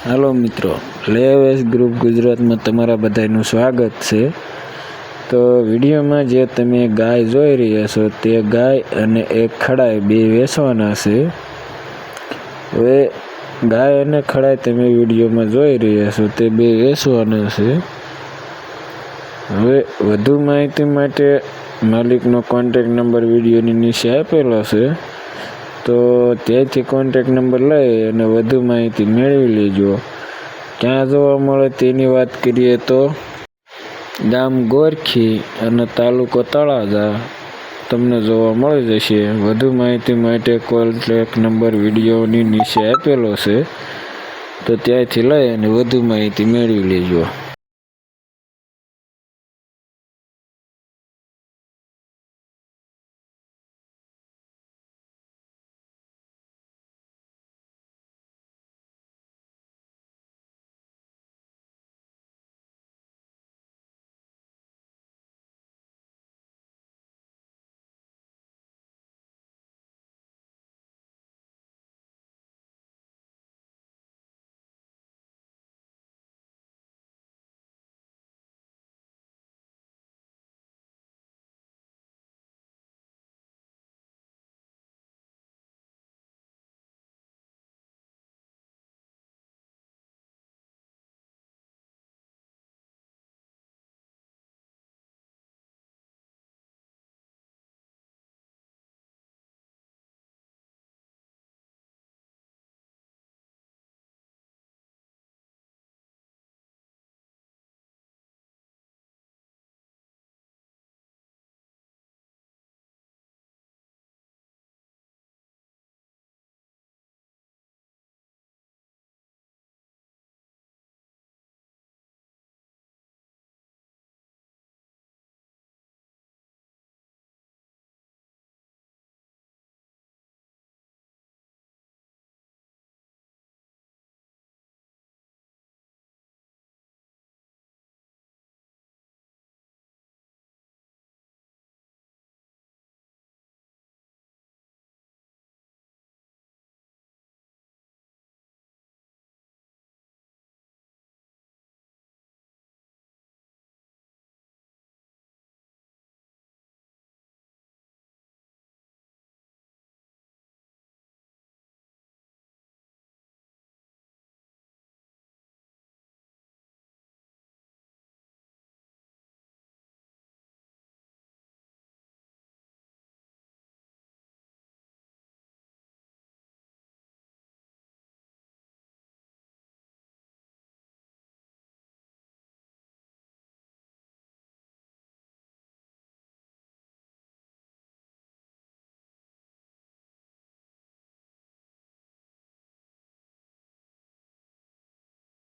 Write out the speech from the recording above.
હાલો મિત્રો, લેવેસ ગ્રુપ ગુજરાતમાં તમારા બધાનું સ્વાગત છે। તો વિડીયોમાં જે તમે ગાય જોઈ રહ્યા છો તે ગાય અને એક ખડાઈ બે વેચવાના છે। હવે ગાય અને ખડાઈ તમે વિડીયોમાં જોઈ રહ્યા છો તે બે વેચવાના છે। હવે વધુ માહિતી માટે માલિકનો કોન્ટેક્ટ નંબર વિડીયોની નીચે આપેલો છે, તો ત્યાંથી કોન્ટેક્ટ નંબર લઈ અને વધુ માહિતી મેળવી લેજો। ક્યાં જોવા મળે તેની વાત કરીએ તો ગામ ગોરખી અને તાલુકો તળાજા તમને જોવા મળી જશે। વધુ માહિતી માટે કોન્ટેક્ટ નંબર વિડીયોની નીચે આપેલો છે, તો ત્યાંથી લઈ અને વધુ માહિતી મેળવી લેજો।